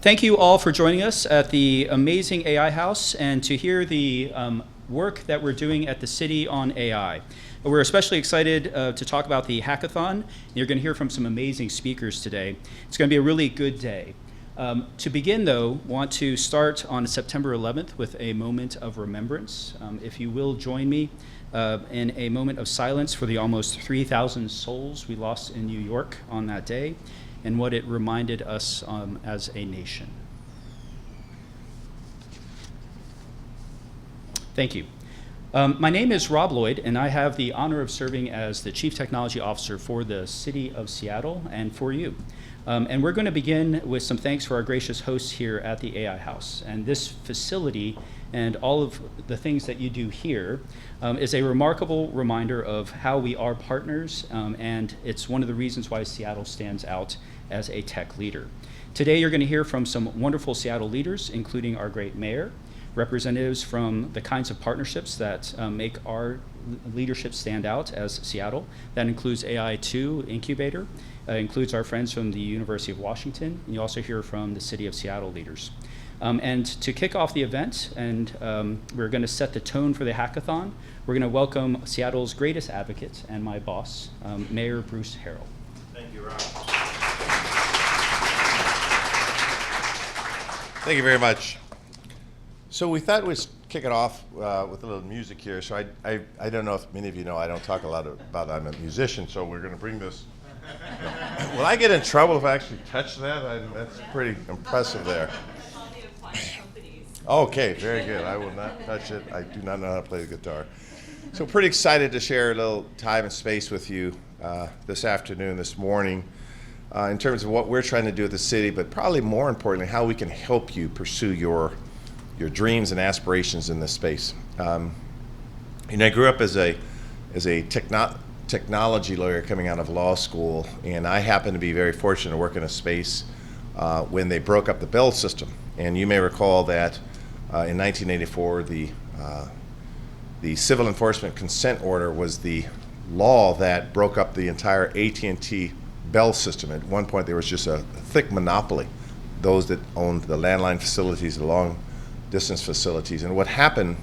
Thank you all for joining us at the amazing AI House and to hear the work that we're doing at the city on AI. We're especially excited to talk about the hackathon. You're going to hear from some amazing speakers today. It's going to be a really good day. To begin, though, want to start on September 11th with a moment of remembrance. If you will join me in a moment of silence for the almost 3,000 souls we lost in New York on that day, and what it reminded us as a nation. Thank you. My name is Rob Lloyd, and I have the honor of serving as the Chief Technology Officer for the City of Seattle and for you. And we're going to begin with some thanks for our gracious hosts here at the AI House. And this facility and all of the things that you do here is a remarkable reminder of how we are partners, and it's one of the reasons why Seattle stands out as a tech leader. Today you're going to hear from some wonderful Seattle leaders, including our great mayor, representatives from the kinds of partnerships that make our leadership stand out as Seattle. That includes AI2 Incubator, includes our friends from the University of Washington, and you also hear from the City of Seattle leaders. And to kick off the event, and we're going to set the tone for the hackathon, we're going to welcome Seattle's greatest advocate and my boss, Mayor Bruce Harrell. Thank you, Rob. Thank you very much. So we thought we'd kick it off with a little music here. So I don't know if many of you know, I don't talk a lot about I'm a musician, so we're going to bring this. Will I get in trouble if I actually touch that? That's pretty impressive there. Okay, very good. I will not touch it. I do not know how to play the guitar. So pretty excited to share a little time and space with you this afternoon, this morning, in terms of what we're trying to do at the city, but probably more importantly, how we can help you pursue your dreams and aspirations in this space. I grew up as a technology lawyer coming out of law school, and I happened to be very fortunate to work in a space when they broke up the Bell system. And you may recall that in 1984, the Civil Enforcement Consent Order was the law that broke up the entire AT&T Bell system. At one point, there was just a thick monopoly, those that owned the landline facilities, the long-distance facilities. And what happened,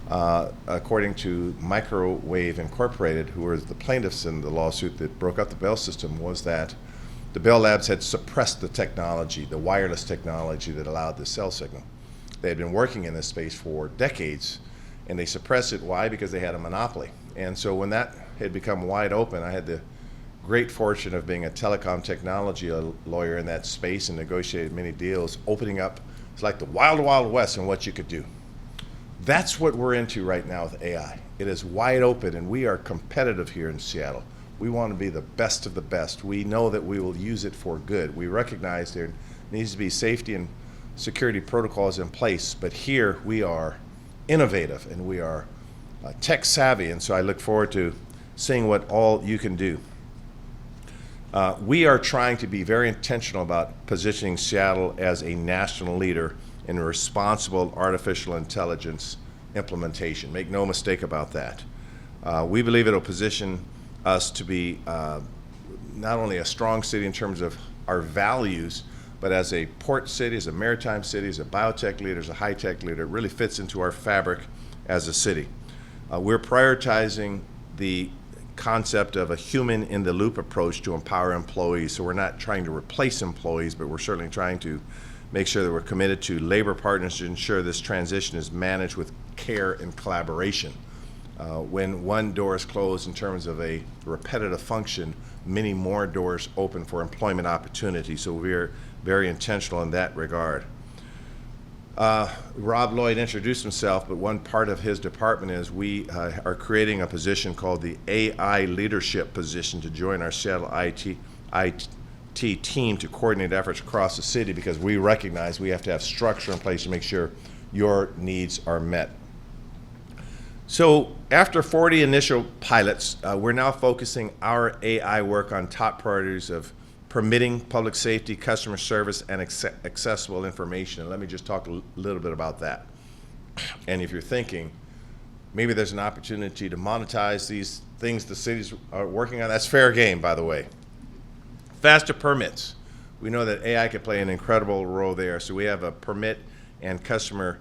according to Microwave Incorporated, who were the plaintiffs in the lawsuit that broke up the Bell system, was that the Bell Labs had suppressed the technology, the wireless technology that allowed the cell signal. They had been working in this space for decades, and they suppressed it. Why? Because they had a monopoly. And so when that had become wide open, I had the great fortune of being a telecom technology lawyer in that space and negotiated many deals, opening up. It's like the wild, wild west in what you could do. That's what we're into right now with AI. It is wide open, and we are competitive here in Seattle. We want to be the best of the best. We know that we will use it for good. We recognize there needs to be safety and security protocols in place, but here we are innovative and we are tech savvy, and so I look forward to seeing what all you can do. We are trying to be very intentional about positioning Seattle as a national leader in responsible artificial intelligence implementation. Make no mistake about that. We believe it'll position us to be not only a strong city in terms of our values, but as a port city, as a maritime city, as a biotech leader, as a high-tech leader. It really fits into our fabric as a city. We're prioritizing the concept of a human-in-the-loop approach to empower employees. So we're not trying to replace employees, but we're certainly trying to make sure that we're committed to labor partners to ensure this transition is managed with care and collaboration. When one door is closed in terms of a repetitive function, many more doors open for employment opportunity. So we're very intentional in that regard. Rob Lloyd introduced himself, but one part of his department is we are creating a position called the AI leadership position to join our Seattle IT team to coordinate efforts across the city, because we recognize we have to have structure in place to make sure your needs are met. So after 40 initial pilots, we're now focusing our AI work on top priorities of permitting, public safety, customer service, and accessible information. And let me just talk a little bit about that. And if you're thinking, maybe there's an opportunity to monetize these things the cities are working on, that's fair game, by the way. Faster permits. We know that AI could play an incredible role there. So we have a permit and customer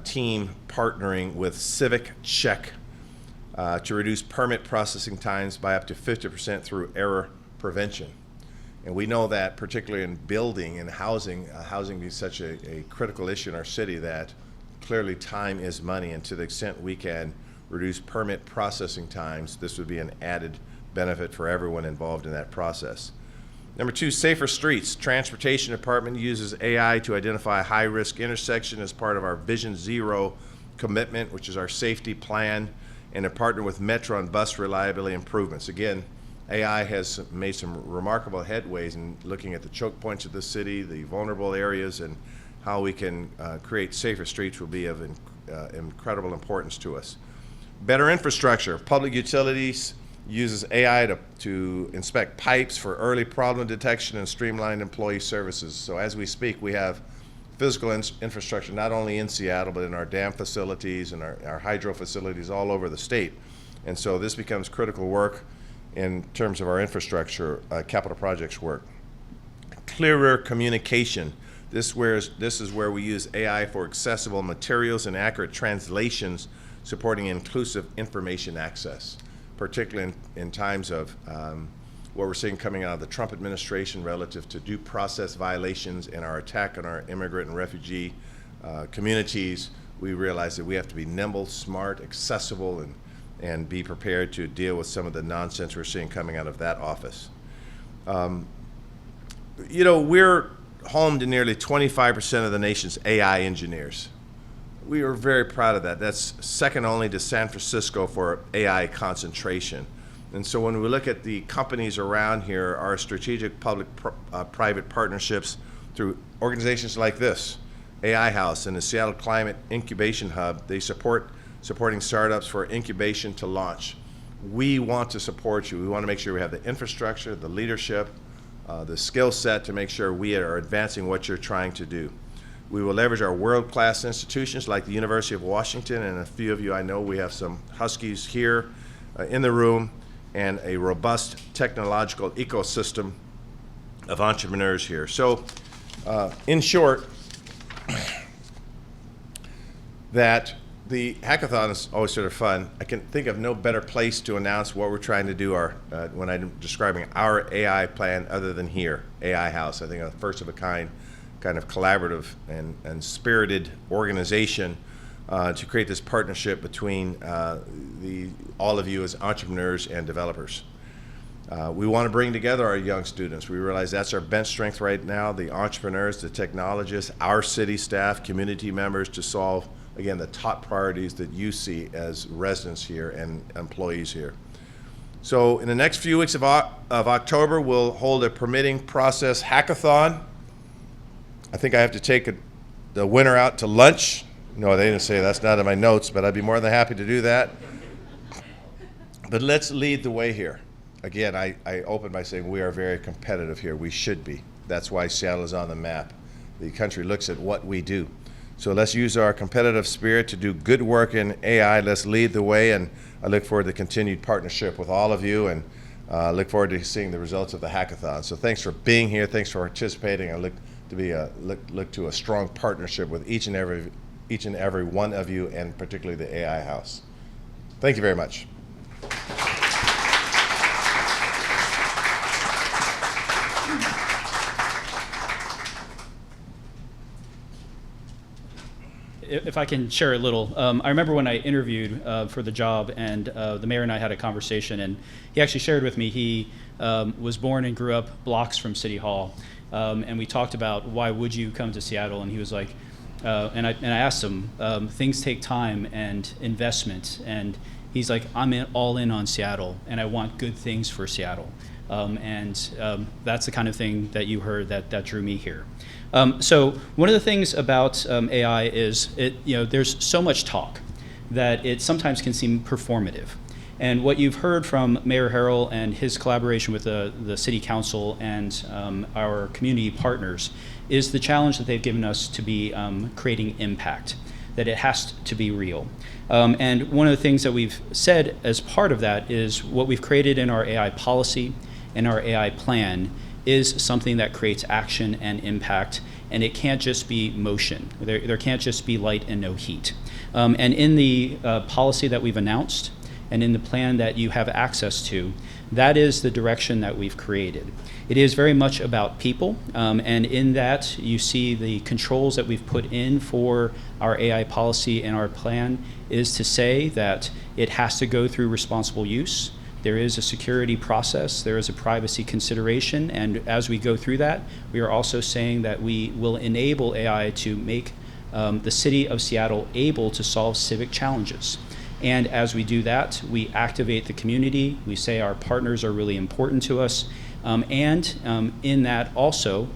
team partnering with Civic Check to reduce permit processing times by up to 50% through error prevention. And we know that particularly in building and housing, housing is such a critical issue in our city that clearly time is money, and to the extent we can reduce permit processing times, this would be an added benefit for everyone involved in that process. Number two, safer streets. Transportation Department uses AI to identify a high-risk intersection as part of our Vision Zero commitment, which is our safety plan, and to partner with Metro on bus reliability improvements. Again, AI has made some remarkable headways in looking at the choke points of the city, the vulnerable areas, and how we can create safer streets will be of incredible importance to us. Better infrastructure. Public utilities uses AI to inspect pipes for early problem detection and streamlined employee services. So as we speak, we have physical infrastructure not only in Seattle, but in our dam facilities and our hydro facilities all over the state. And so this becomes critical work in terms of our infrastructure, capital projects work. Clearer communication. This is where we use AI for accessible materials and accurate translations, supporting inclusive information access, particularly in times of what we're seeing coming out of the Trump administration relative to due process violations and our attack on our immigrant and refugee communities. We realize that we have to be nimble, smart, accessible, and be prepared to deal with some of the nonsense we're seeing coming out of that office. We're home to nearly 25% of the nation's AI engineers. We are very proud of that. That's second only to San Francisco for AI concentration. And so when we look at the companies around here, our strategic public-private partnerships through organizations like this, AI House and the Seattle Climate Incubation Hub, they supporting startups for incubation to launch. We want to support you. We want to make sure we have the infrastructure, the leadership, the skill set to make sure we are advancing what you're trying to do. We will leverage our world-class institutions like the University of Washington, and a few of you I know we have some Huskies here in the room, and a robust technological ecosystem of entrepreneurs here. So in short, that the hackathon is always sort of fun. I can think of no better place to announce what we're trying to do when I'm describing our AI plan other than here, AI House. I think a first of a kind of collaborative and spirited organization to create this partnership between all of you as entrepreneurs and developers. We want to bring together our young students. We realize that's our bench strength right now, the entrepreneurs, the technologists, our city staff, community members, to solve, again, the top priorities that you see as residents here and employees here. So in the next few weeks of October, we'll hold a permitting process hackathon. I think I have to take the winner out to lunch. No, they didn't say that's not in my notes, but I'd be more than happy to do that. But let's lead the way here. Again, I open by saying we are very competitive here. We should be. That's why Seattle is on the map. The country looks at what we do. So let's use our competitive spirit to do good work in AI. Let's lead the way, and I look forward to continued partnership with all of you, and look forward to seeing the results of the hackathon. So thanks for being here. Thanks for participating. I look to a strong partnership with each and every one of you, and particularly the AI House. Thank you very much. If I can share a little, I remember when I interviewed for the job, and the mayor and I had a conversation, and he actually shared with me he was born and grew up blocks from City Hall, and we talked about why would you come to Seattle, and he was like, and I asked him, things take time and investment, and he's like, I'm all in on Seattle, and I want good things for Seattle, and that's the kind of thing that you heard that drew me here. So one of the things about AI is there's so much talk that it sometimes can seem performative. And what you've heard from Mayor Harrell and his collaboration with the City Council and our community partners is the challenge that they've given us to be creating impact, that it has to be real. And one of the things that we've said as part of that is what we've created in our AI policy and our AI plan is something that creates action and impact, and it can't just be motion. There can't just be light and no heat. And in the policy that we've announced, and in the plan that you have access to, that is the direction that we've created. It is very much about people, and in that you see the controls that we've put in for our AI policy and our plan is to say that it has to go through responsible use. There is a security process, there is a privacy consideration, and as we go through that, we are also saying that we will enable AI to make the city of Seattle able to solve civic challenges. And as we do that, we activate the community. We say our partners are really important to us. And in that also,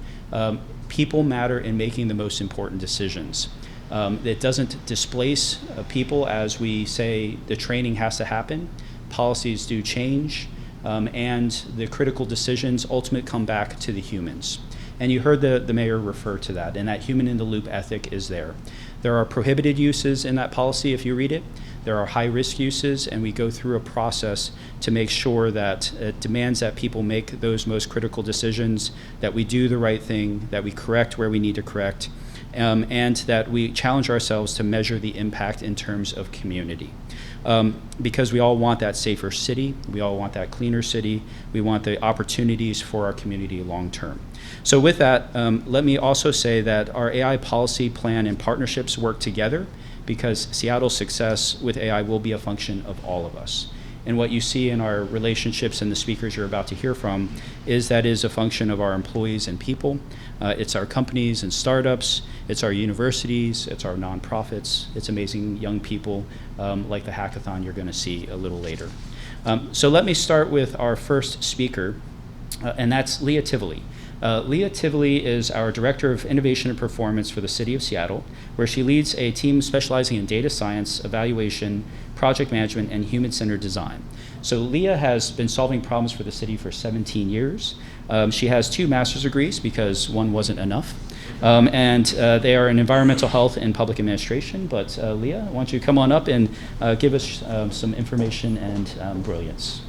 people matter in making the most important decisions. It doesn't displace people as we say the training has to happen. Policies do change, and the critical decisions ultimately come back to the humans. And you heard the mayor refer to that, and that human in the loop ethic is there. There are prohibited uses in that policy if you read it. There are high-risk uses, and we go through a process to make sure that it demands that people make those most critical decisions, that we do the right thing, that we correct where we need to correct, and that we challenge ourselves to measure the impact in terms of community. Because we all want that safer city, we all want that cleaner city, we want the opportunities for our community long-term. So with that, let me also say that our AI policy plan and partnerships work together, because Seattle's success with AI will be a function of all of us. And what you see in our relationships and the speakers you're about to hear from is that is a function of our employees and people. It's our companies and startups, it's our universities, it's our nonprofits, it's amazing young people like the hackathon you're gonna see a little later. So let me start with our first speaker, and that's Leah Tivoli. Leah Tivoli is our Director of Innovation and Performance for the City of Seattle, where she leads a team specializing in data science, evaluation, project management, and human-centered design. So Leah has been solving problems for the city for 17 years. She has 2 master's degrees because one wasn't enough. And they are in environmental health and public administration. But Leah, why don't you come on up and give us some information and brilliance.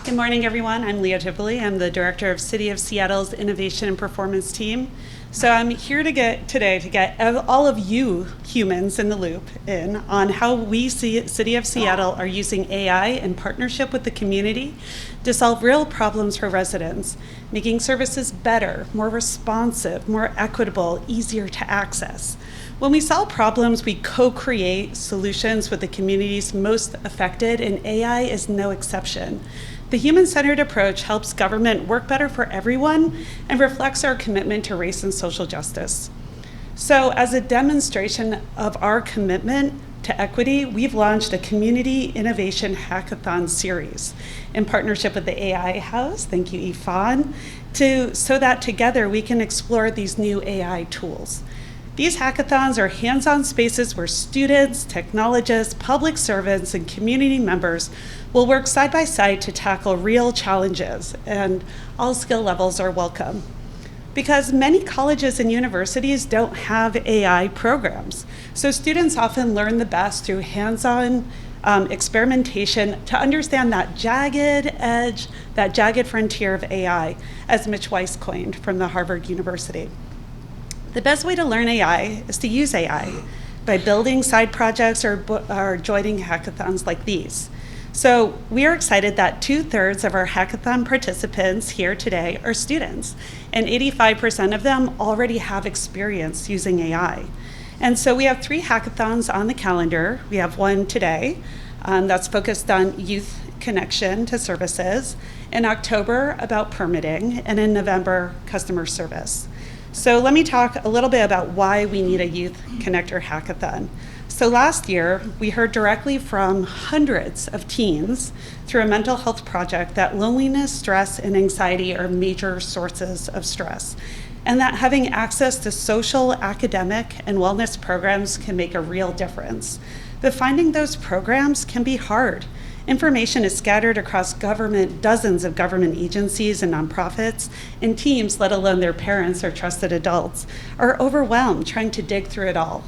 Good morning, everyone. I'm Leah Tivoli. I'm the director of City of Seattle's Innovation and Performance team. So I'm here today to get all of you humans in the loop in on how we see City of Seattle are using AI in partnership with the community to solve real problems for residents, making services better, more responsive, more equitable, easier to access. When we solve problems, we co-create solutions with the communities most affected, and AI is no exception. The human-centered approach helps government work better for everyone and reflects our commitment to race and social justice. So as a demonstration of our commitment to equity, we've launched a Community Innovation Hackathon Series in partnership with the AI House, thank you, Ifan, so that together we can explore these new AI tools. These hackathons are hands-on spaces where students, technologists, public servants, and community members will work side by side to tackle real challenges, and all skill levels are welcome. Because many colleges and universities don't have AI programs, so students often learn the best through hands-on experimentation to understand that jagged edge, that jagged frontier of AI, as Mitch Weiss coined from the Harvard University. The best way to learn AI is to use AI by building side projects or joining hackathons like these. So we are excited that 2/3 of our hackathon participants here today are students, and 85% of them already have experience using AI. And so we have 3 hackathons on the calendar. We have one today that's focused on youth connection to services, in October about permitting, and in November, customer service. So let me talk a little bit about why we need a Youth Connector Hackathon. So last year, we heard directly from hundreds of teens through a mental health project that loneliness, stress, and anxiety are major sources of stress, and that having access to social, academic, and wellness programs can make a real difference. But finding those programs can be hard. Information is scattered across government, dozens of government agencies and nonprofits, and teams, let alone their parents or trusted adults, are overwhelmed trying to dig through it all.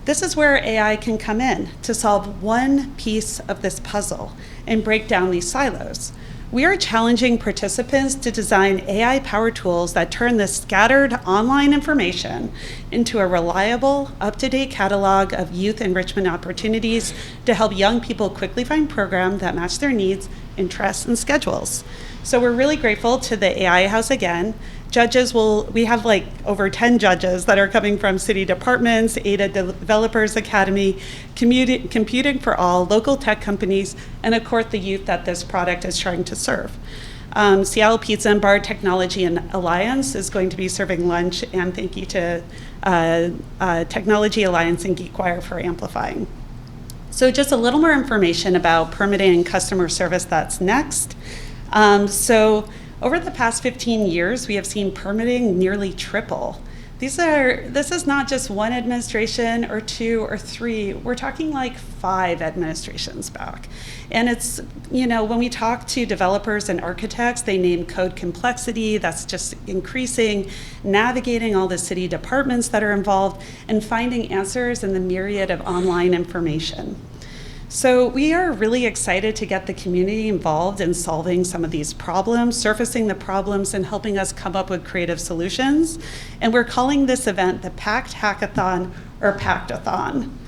This is where AI can come in to solve one piece of this puzzle and break down these silos. We are challenging participants to design AI-powered tools that turn this scattered online information into a reliable, up-to-date catalog of youth enrichment opportunities to help young people quickly find programs that match their needs, interests, and schedules. So we're really grateful to the AI House again. We have like over 10 judges that are coming from city departments, Ada Developers Academy, Computing for All, local tech companies, and of course the youth that this product is trying to serve. Seattle Pizza and Bar Technology and Alliance is going to be serving lunch, and thank you to Technology Alliance and GeekWire for amplifying. So just a little more information about permitting and customer service that's next. Over the past 15 years, we have seen permitting nearly triple. This is not just one administration or two or three, we're talking like 5 administrations back. And it's, when we talk to developers and architects, they name code complexity, that's just increasing, navigating all the city departments that are involved, and finding answers in the myriad of online information. So we are really excited to get the community involved in solving some of these problems, surfacing the problems, and helping us come up with creative solutions. And we're calling this event the PACT Hackathon or PACT-a-thon.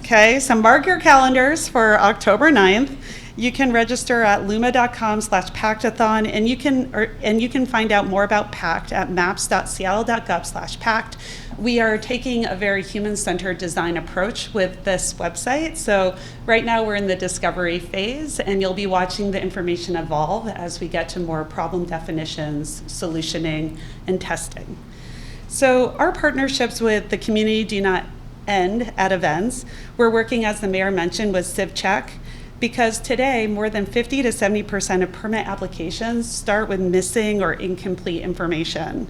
Okay, so mark your calendars for October 9th. You can register at luma.com/PACT-a-thon, and you can find out more about PACT at maps.seattle.gov/PACT. We are taking a very human-centered design approach with this website. So right now we're in the discovery phase, and you'll be watching the information evolve as we get to more problem definitions, solutioning, and testing. So our partnerships with the community do not end at events. We're working, as the mayor mentioned, with CivCheck, because today more than 50 to 70% of permit applications start with missing or incomplete information.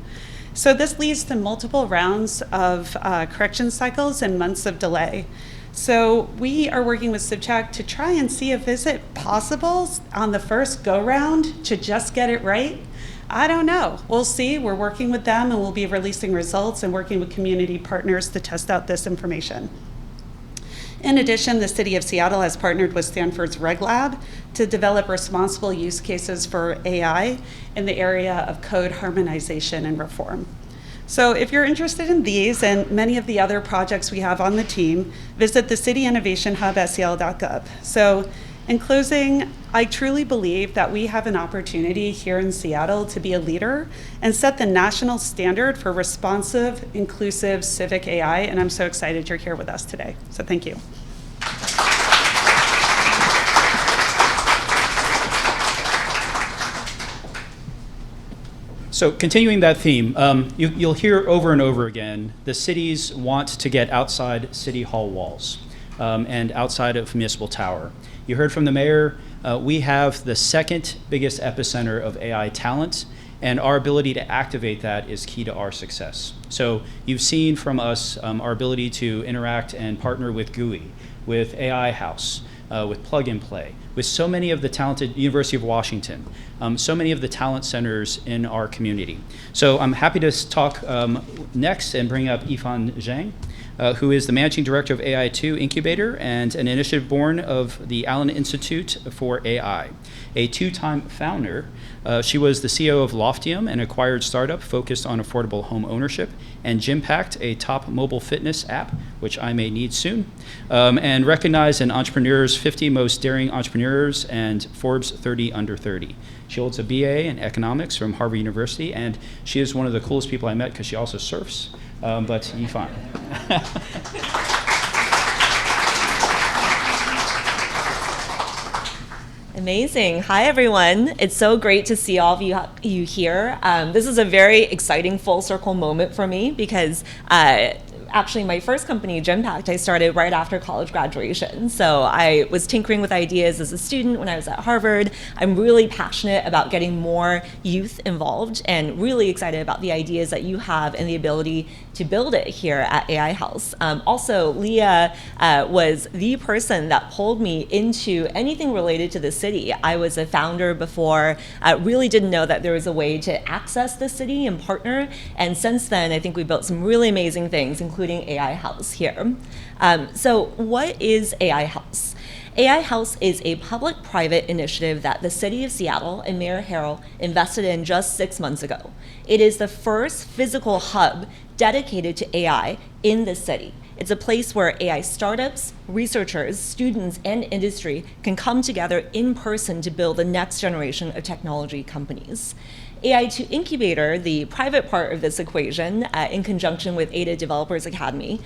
So this leads to multiple rounds of correction cycles and months of delay. So we are working with CivCheck to try and see if is it possible on the first go round to just get it right. I don't know. We'll see. We're working with them, and we'll be releasing results and working with community partners to test out this information. In addition, the City of Seattle has partnered with Stanford's Reg Lab to develop responsible use cases for AI in the area of code harmonization and reform. So if you're interested in these and many of the other projects we have on the team, visit the City Innovation Hub at seattle.gov. So in closing, I truly believe that we have an opportunity here in Seattle to be a leader and set the national standard for responsive, inclusive civic AI, and I'm so excited you're here with us today. So thank you. So continuing that theme, you'll hear over and over again, the cities want to get outside city hall walls and outside of municipal tower. You heard from the mayor, we have the second biggest epicenter of AI talent, and our ability to activate that is key to our success. So you've seen from us our ability to interact and partner with GUI, with AI House, with Plug and Play, with so many of the talented University of Washington, so many of the talent centers in our community. So I'm happy to talk next and bring up Yifan Zhang, who is the Managing Director of AI2 Incubator and an initiative born of the Allen Institute for AI. A 2-time founder, she was the CEO of Loftium, an acquired startup focused on affordable home ownership, and Gympact, a top mobile fitness app, which I may need soon, and recognized in Entrepreneur's 50 Most Daring Entrepreneurs and Forbes 30 Under 30. She holds a BA in economics from Harvard University, and she is one of the coolest people I met because she also surfs. But Yifan. Amazing. Hi, everyone. It's so great to see all of you here. This is a very exciting full circle moment for me because actually my first company, Gympact, I started right after college graduation. So I was tinkering with ideas as a student when I was at Harvard. I'm really passionate about getting more youth involved and really excited about the ideas that you have and the ability to build it here at AI House. Also, Leah was the person that pulled me into anything related to the city. I was a founder before, really didn't know that there was a way to access the city and partner. And since then, I think we built some really amazing things, including including AI House here. So what is AI House? AI House is a public-private initiative that the City of Seattle and Mayor Harrell invested in just 6 months ago. It is the first physical hub dedicated to AI in the city. It's a place where AI startups, researchers, students, and industry can come together in person to build the next generation of technology companies. AI2 Incubator, the private part of this equation, in conjunction with Ada Developers Academy,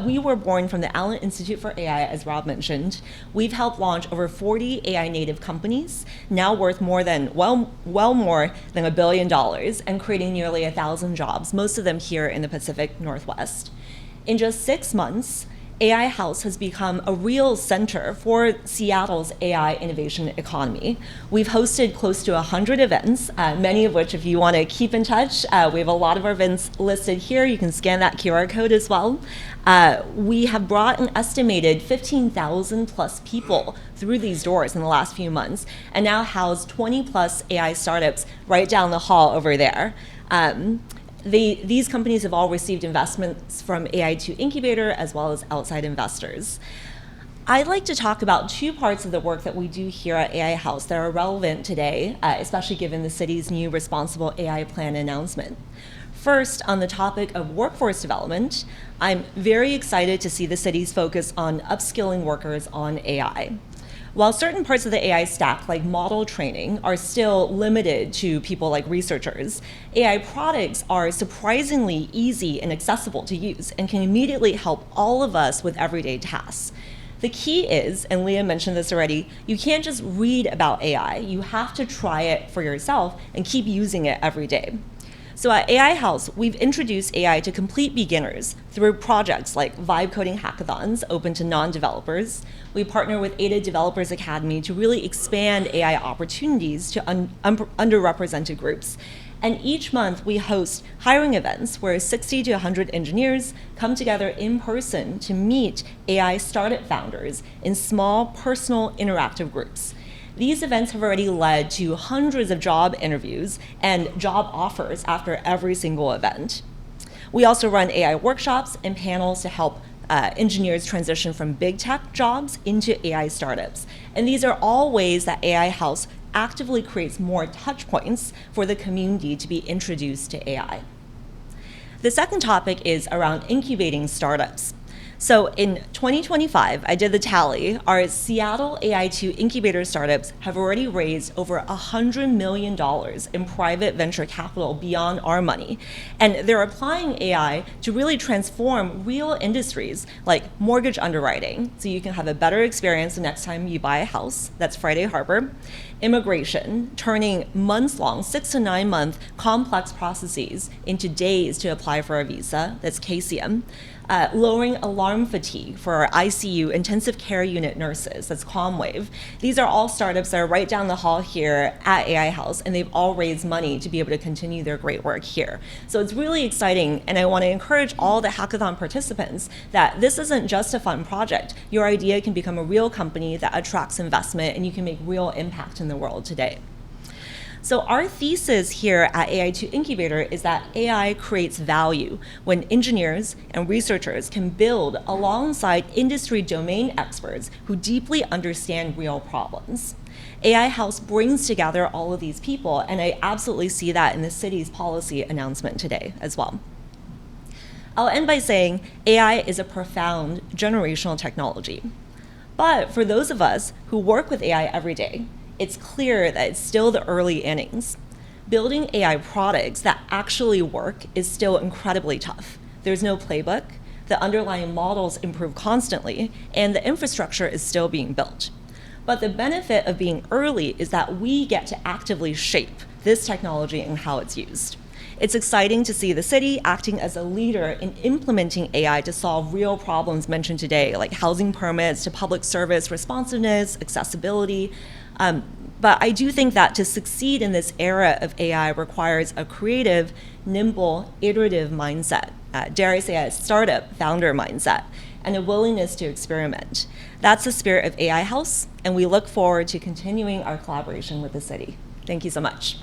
we were born from the Allen Institute for AI, as Rob mentioned. We've helped launch over 40 AI native companies, now worth more than, well more than $1 billion, and creating nearly 1,000 jobs, most of them here in the Pacific Northwest. In just 6 months, AI House has become a real center for Seattle's AI innovation economy. We've hosted close to 100 events, many of which, if you want to keep in touch, we have a lot of our events listed here. You can scan that QR code as well. We have brought an estimated 15,000 plus people through these doors in the last few months, and now house 20 plus AI startups right down the hall over there. These companies have all received investments from AI2 Incubator as well as outside investors. I'd like to talk about 2 parts of the work that we do here at AI House that are relevant today, especially given the city's new Responsible AI Plan announcement. First, on the topic of workforce development, I'm very excited to see the city's focus on upskilling workers on AI. While certain parts of the AI stack, like model training, are still limited to people like researchers, AI products are surprisingly easy and accessible to use and can immediately help all of us with everyday tasks. The key is, and Leah mentioned this already, you can't just read about AI. You have to try it for yourself and keep using it every day. So at AI House, we've introduced AI to complete beginners through projects like vibe coding hackathons open to non-developers. We partner with Ada Developers Academy to really expand AI opportunities to underrepresented groups. And each month we host hiring events where 60 to 100 engineers come together in person to meet AI startup founders in small, personal, interactive groups. These events have already led to hundreds of job interviews and job offers after every single event. We also run AI workshops and panels to help engineers transition from big tech jobs into AI startups. And these are all ways that AI House actively creates more touch points for the community to be introduced to AI. The second topic is around incubating startups. So in 2025, I did the tally, our Seattle AI2 incubator startups have already raised over $100 million in private venture capital beyond our money. And they're applying AI to really transform real industries like mortgage underwriting, so you can have a better experience the next time you buy a house, that's Friday Harbor. Immigration, turning months-long, 6 to 9 month complex processes into days to apply for a visa, that's KCM. Lowering alarm fatigue for our ICU intensive care unit nurses, that's CalmWave. These are all startups that are right down the hall here at AI House, and they've all raised money to be able to continue their great work here. So it's really exciting, and I want to encourage all the hackathon participants that this isn't just a fun project. Your idea can become a real company that attracts investment, and you can make real impact in the world today. So our thesis here at AI2 Incubator is that AI creates value when engineers and researchers can build alongside industry domain experts who deeply understand real problems. AI House brings together all of these people, and I absolutely see that in the city's policy announcement today as well. I'll end by saying AI is a profound generational technology. But for those of us who work with AI every day, it's clear that it's still the early innings. Building AI products that actually work is still incredibly tough. There's no playbook, the underlying models improve constantly, and the infrastructure is still being built. But the benefit of being early is that we get to actively shape this technology and how it's used. It's exciting to see the city acting as a leader in implementing AI to solve real problems mentioned today, like housing permits to public service responsiveness, accessibility. But I do think that to succeed in this era of AI requires a creative, nimble, iterative mindset, dare I say a startup founder mindset, and a willingness to experiment. That's the spirit of AI House, and we look forward to continuing our collaboration with the city. Thank you so much.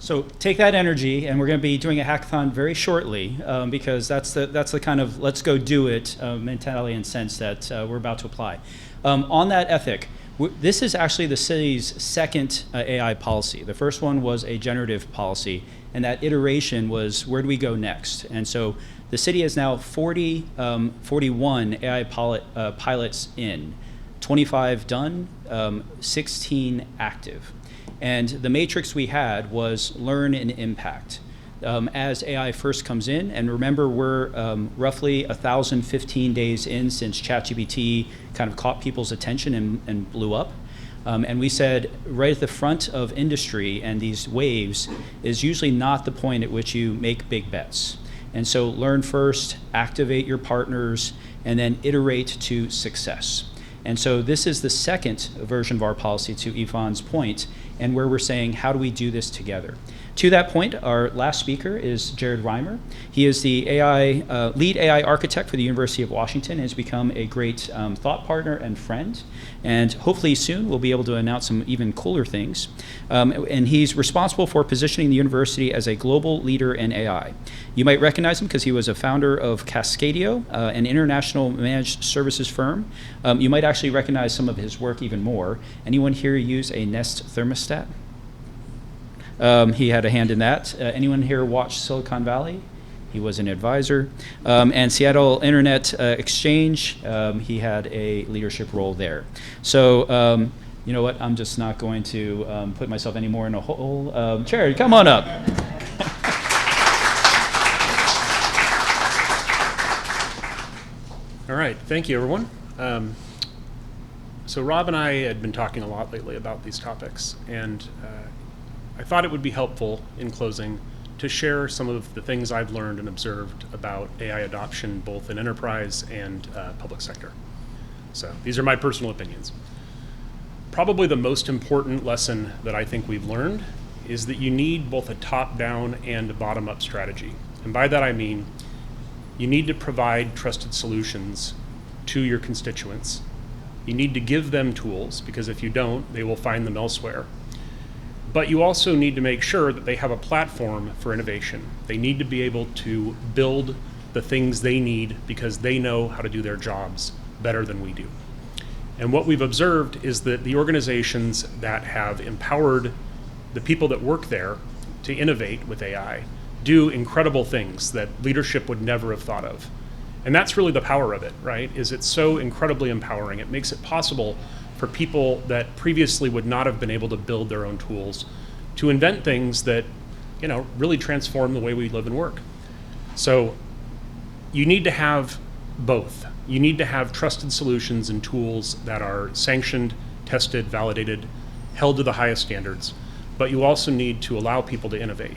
So take that energy, and we're going to be doing a hackathon very shortly because that's the kind of let's go do it mentality and sense that we're about to apply. On that ethic, this is actually the city's second AI policy. The first one was a generative policy, and that iteration was where do we go next? And so the city has now 41 AI pilots in, 25 done, 16 active. And the matrix we had was learn and impact. As AI first comes in, and remember we're roughly 1,015 days in since ChatGPT kind of caught people's attention and blew up. And we said right at the front of industry and these waves is usually not the point at which you make big bets. And so learn first, activate your partners, and then iterate to success. And so this is the second version of our policy, to Yvonne's point, and where we're saying, how do we do this together? To that point, our last speaker is Jared Reimer. He is the lead AI architect for the University of Washington and has become a great thought partner and friend. And hopefully soon we'll be able to announce some even cooler things. And he's responsible for positioning the university as a global leader in AI. You might recognize him because he was a founder of Cascadio, an international managed services firm. You might actually recognize some of his work even more. Anyone here use a Nest thermostat? He had a hand in that. Anyone here watch Silicon Valley? He was an advisor. And Seattle Internet Exchange, he had a leadership role there. So you know what? I'm just not going to put myself any more in a hole. Jared, come on up. All right, thank you, everyone. So Rob and I had been talking a lot lately about these topics, and I thought it would be helpful in closing to share some of the things I've learned and observed about AI adoption, both in enterprise and public sector. So these are my personal opinions. Probably the most important lesson that I think we've learned is that you need both a top-down and a bottom-up strategy. And by that I mean, you need to provide trusted solutions to your constituents. You need to give them tools, because if you don't, they will find them elsewhere. But you also need to make sure that they have a platform for innovation. They need to be able to build the things they need because they know how to do their jobs better than we do. And what we've observed is that the organizations that have empowered the people that work there to innovate with AI do incredible things that leadership would never have thought of. And that's really the power of it, right? Is it's so incredibly empowering. It makes it possible for people that previously would not have been able to build their own tools to invent things that, you know, really transform the way we live and work. So you need to have both. You need to have trusted solutions and tools that are sanctioned, tested, validated, held to the highest standards, but you also need to allow people to innovate.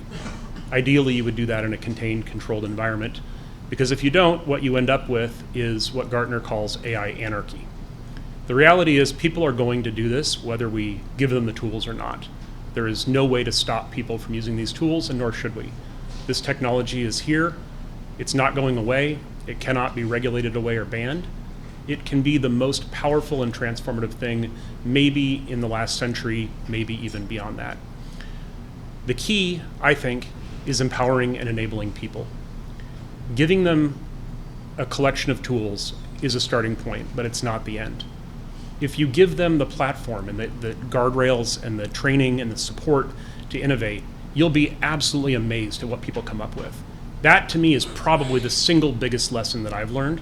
Ideally, you would do that in a contained, controlled environment, because if you don't, what you end up with is what Gartner calls AI anarchy. The reality is people are going to do this whether we give them the tools or not. There is no way to stop people from using these tools, and nor should we. This technology is here. It's not going away. It cannot be regulated away or banned. It can be the most powerful and transformative thing maybe in the last century, maybe even beyond that. The key, I think, is empowering and enabling people. Giving them a collection of tools is a starting point, but it's not the end. If you give them the platform and the guardrails and the training and the support to innovate, you'll be absolutely amazed at what people come up with. That, to me, is probably the single biggest lesson that I've learned.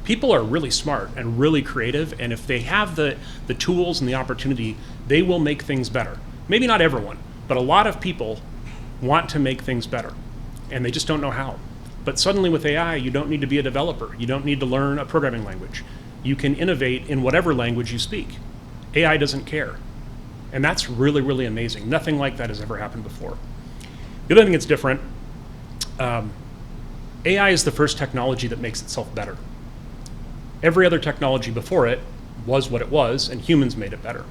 People are really smart and really creative, and if they have the tools and the opportunity, they will make things better. Maybe not everyone, but a lot of people want to make things better, and they just don't know how. But suddenly with AI, you don't need to be a developer. You don't need to learn a programming language. You can innovate in whatever language you speak. AI doesn't care. And that's really, really amazing. Nothing like that has ever happened before. The other thing that's different, AI is the first technology that makes itself better. Every other technology before it was what it was, and humans made it better.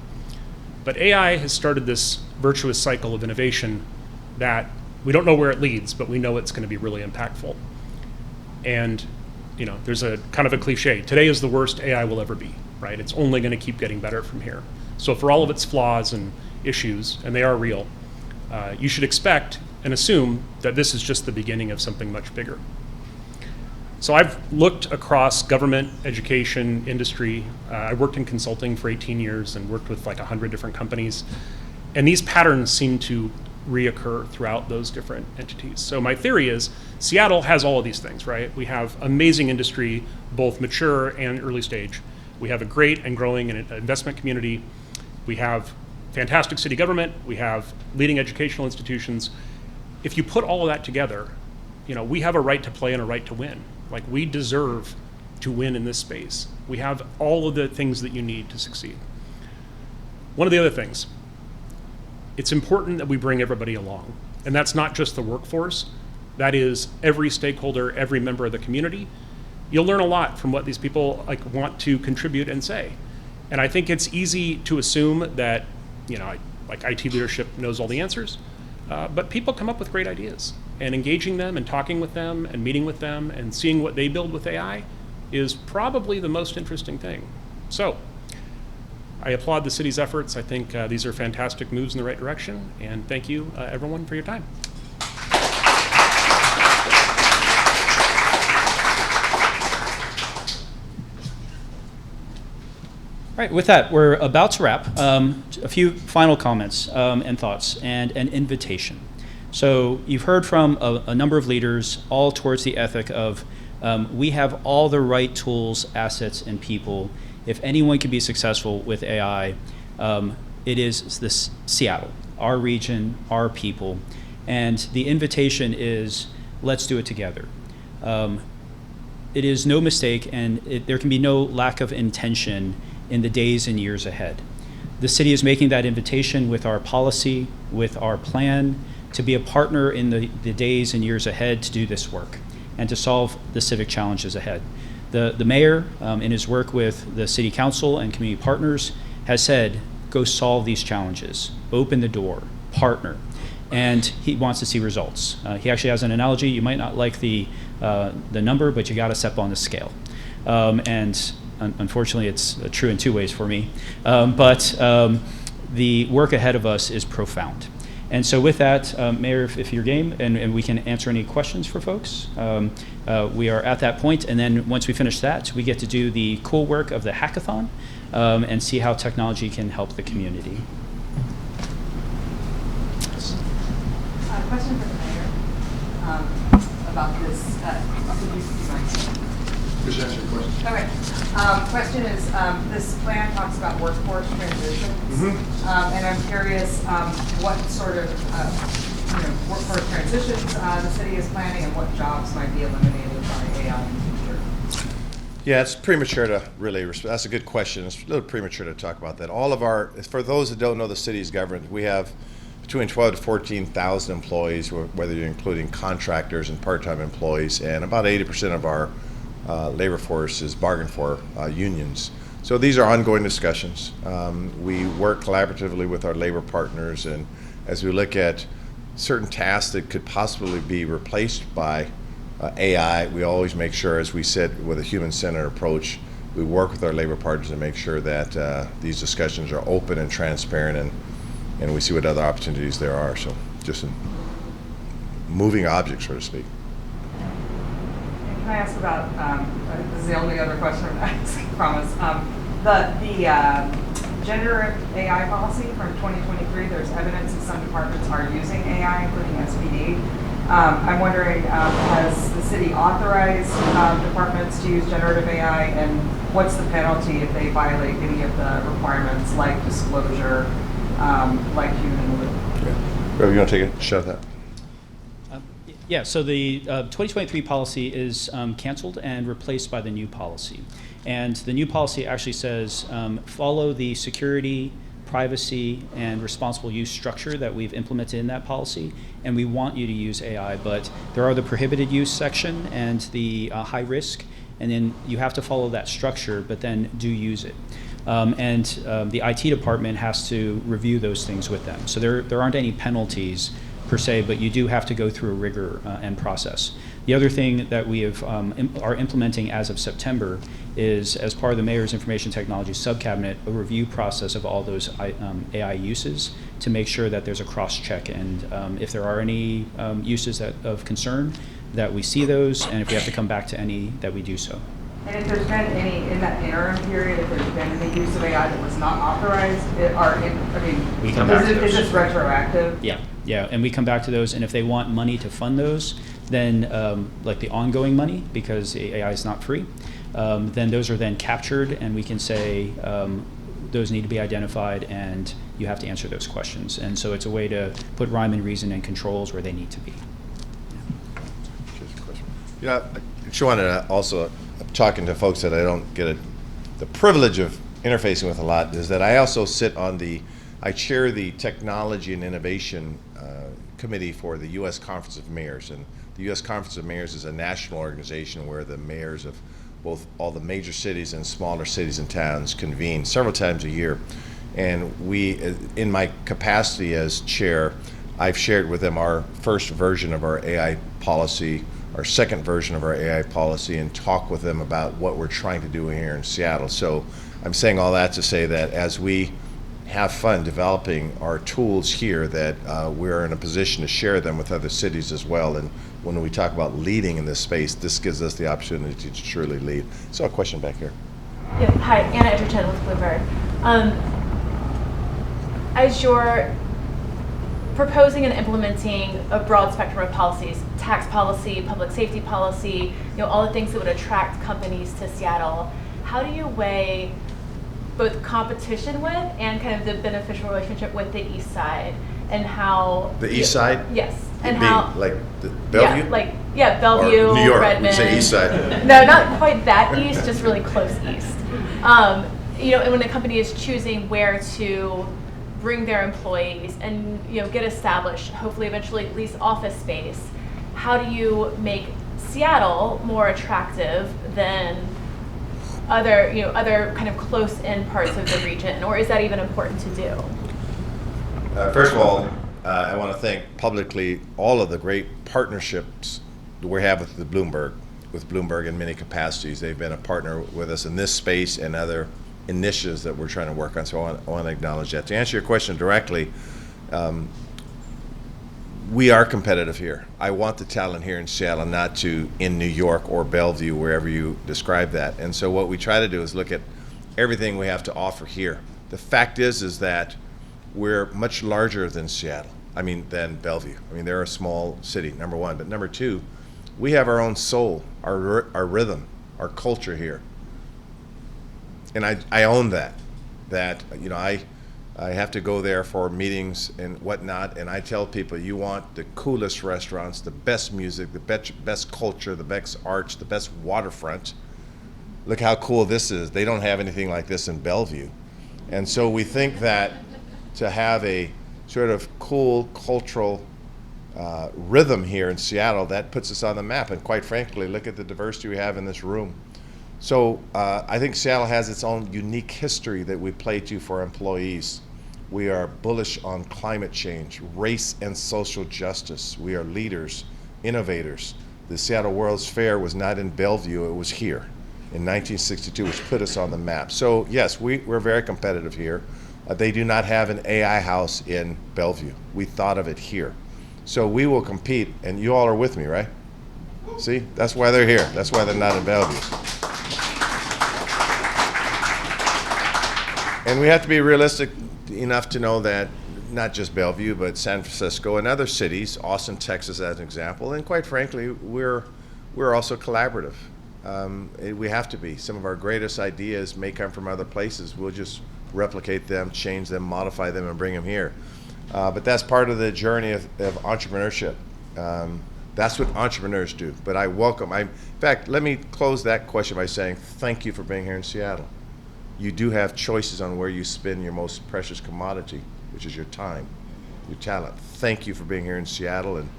But AI has started this virtuous cycle of innovation that we don't know where it leads, but we know it's going to be really impactful. And you know, there's a kind of a cliche. Today is the worst AI will ever be, right? It's only going to keep getting better from here. So for all of its flaws and issues, and they are real, you should expect and assume that this is just the beginning of something much bigger. So I've looked across government, education, industry. I worked in consulting for 18 years and worked with like 100 different companies. And these patterns seem to reoccur throughout those different entities. So my theory is Seattle has all of these things, right? We have amazing industry, both mature and early stage. We have a great and growing investment community. We have fantastic city government. We have leading educational institutions. If you put all of that together, we have a right to play and a right to win. Like, we deserve to win in this space. We have all of the things that you need to succeed. One of the other things, it's important that we bring everybody along. And that's not just the workforce. That is every stakeholder, every member of the community. You'll learn a lot from what these people want to contribute and say. And I think it's easy to assume that, IT leadership knows all the answers. But people come up with great ideas, and engaging them and talking with them and meeting with them and seeing what they build with AI is probably the most interesting thing. So I applaud the city's efforts. I think these are fantastic moves in the right direction, and thank you, everyone, for your time. All right, with that, we're about to wrap. A few final comments and thoughts and an invitation. So you've heard from a number of leaders, all towards the ethic of we have all the right tools, assets, and people. If anyone can be successful with AI, it is this Seattle, our region, our people. And the invitation is, let's do it together. It is no mistake, and there can be no lack of intention in the days and years ahead. The city is making that invitation with our policy, with our plan, to be a partner in the days and years ahead to do this work and to solve the civic challenges ahead. The mayor, in his work with the city council and community partners, has said, go solve these challenges, open the door, partner. And he wants to see results. He actually has an analogy. You might not like the number, but you got to step on the scale. And unfortunately, it's true in two ways for me. But the work ahead of us is profound. And so with that, Mayor, if you're game, and we can answer any questions for folks, we are at that point. And then once we finish that, we get to do the cool work of the hackathon and see how technology can help the community. Question for the mayor about this. Just answer your question. Okay. Question is, this plan talks about workforce transitions, and I'm curious what sort of workforce transitions the city is planning, and what jobs might be eliminated by AI in the future. Yeah, it's premature to really, that's a good question. It's a little premature to talk about that. For those that don't know the city's government, we have between 12 to 14,000 employees, whether you're including contractors and part-time employees, and about 80% of our labor force is bargained for unions. So these are ongoing discussions. We work collaboratively with our labor partners, and as we look at certain tasks that could possibly be replaced by AI, we always make sure, as we said, with a human-centered approach, we work with our labor partners to make sure that these discussions are open and transparent, and we see what other opportunities there are. So just a moving object, so to speak. Can I ask about, this is the only other question I'm going to ask, I promise. The generative AI policy from 2023, there's evidence that some departments are using AI, including SPD. I'm wondering, has the city authorized departments to use generative AI, and what's the penalty if they violate any of the requirements like disclosure, like human in the loop? Yeah. Rev, you want to take a shot at that? Yeah, so the 2023 policy is canceled and replaced by the new policy. And the new policy actually says follow the security, privacy, and responsible use structure that we've implemented in that policy. And we want you to use AI, but there are the prohibited use section and the high risk. And then you have to follow that structure, but then do use it. The IT department has to review those things with them. So there aren't any penalties per se, but you do have to go through a rigor and process. The other thing that we have are implementing as of September is, as part of the Mayor's Information Technology Subcabinet, a review process of all those AI uses to make sure that there's a cross-check, and if there are any uses of concern, that we see those, and if we have to come back to any, that we do so. And if there's been any, in that interim period, if there's been any use of AI that was not authorized, We come back to those. Is this retroactive? Yeah, and we come back to those, and if they want money to fund those, then like the ongoing money, because AI is not free, then those are then captured, and we can say those need to be identified, and you have to answer those questions. And so it's a way to put rhyme and reason and controls where they need to be. Yeah, I just wanted to also, talking to folks that I don't get the privilege of interfacing with a lot, is that I also I chair the Technology and Innovation Committee for the U.S. Conference of Mayors. And the U.S. Conference of Mayors is a national organization where the mayors of both all the major cities and smaller cities and towns convene several times a year. And we, in my capacity as chair, I've shared with them our first version of our AI policy, our second version of our AI policy, and talk with them about what we're trying to do here in Seattle. So I'm saying all that to say that as we have fun developing our tools here, that we're in a position to share them with other cities as well. And when we talk about leading in this space, this gives us the opportunity to truly lead. So a question back here. Yeah, hi, Anna Edgerton with Bloomberg. As you're proposing and implementing a broad spectrum of policies, tax policy, public safety policy, all the things that would attract companies to Seattle, how do you weigh both competition with and kind of the beneficial relationship with the East Side, and how the East Side? Yes, and being how like the Bellevue? Bellevue, or New York, Redmond. we say East Side. No, not quite that east, just really close east. And when a company is choosing where to bring their employees and get established, hopefully eventually lease office space, how do you make Seattle more attractive than other kind of close-in parts of the region, or is that even important to do? First of all, I want to thank publicly all of the great partnerships we have with Bloomberg in many capacities. They've been a partner with us in this space and other initiatives that we're trying to work on, so I want to acknowledge that. To answer your question directly, we are competitive here. I want the talent here in Seattle, not in New York or Bellevue, wherever you describe that. And so what we try to do is look at everything we have to offer here. The fact is that we're much larger than Seattle. Than Bellevue. They're a small city, number one. But number two, we have our own soul, our rhythm, our culture here. And I own that. I have to go there for meetings and whatnot, and I tell people, you want the coolest restaurants, the best music, the best culture, the best arts, the best waterfront. Look how cool this is. They don't have anything like this in Bellevue. And so we think that to have a sort of cool cultural rhythm here in Seattle, that puts us on the map. And quite frankly, look at the diversity we have in this room. So I think Seattle has its own unique history that we play to for employees. We are bullish on climate change, race and social justice. We are leaders, innovators. The Seattle World's Fair was not in Bellevue, it was here in 1962, which put us on the map. So yes, we're very competitive here. They do not have an AI house in Bellevue. We thought of it here. So we will compete, and you all are with me, right? See, that's why they're here. That's why they're not in Bellevue. And we have to be realistic enough to know that not just Bellevue, but San Francisco and other cities, Austin, Texas as an example, and quite frankly, we're also collaborative. We have to be. Some of our greatest ideas may come from other places. We'll just replicate them, change them, modify them, and bring them here. But that's part of the journey of entrepreneurship. That's what entrepreneurs do. But I welcome, in fact, let me close that question by saying thank you for being here in Seattle. You do have choices on where you spend your most precious commodity, which is your time, your talent. Thank you for being here in Seattle, and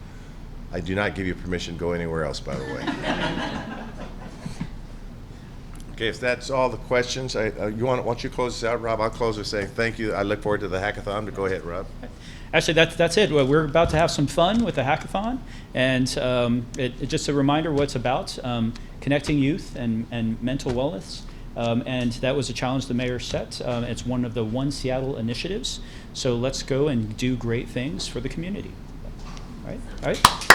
I do not give you permission to go anywhere else, by the way. Okay, if that's all the questions, why don't you close this out, Rob? I'll close with saying thank you. I look forward to the hackathon, but go ahead, Rob. Actually, that's it. Well, we're about to have some fun with the hackathon, and just a reminder what it's about, connecting youth and mental wellness. And that was a challenge the mayor set. It's one of the One Seattle initiatives. So let's go and do great things for the community. All right?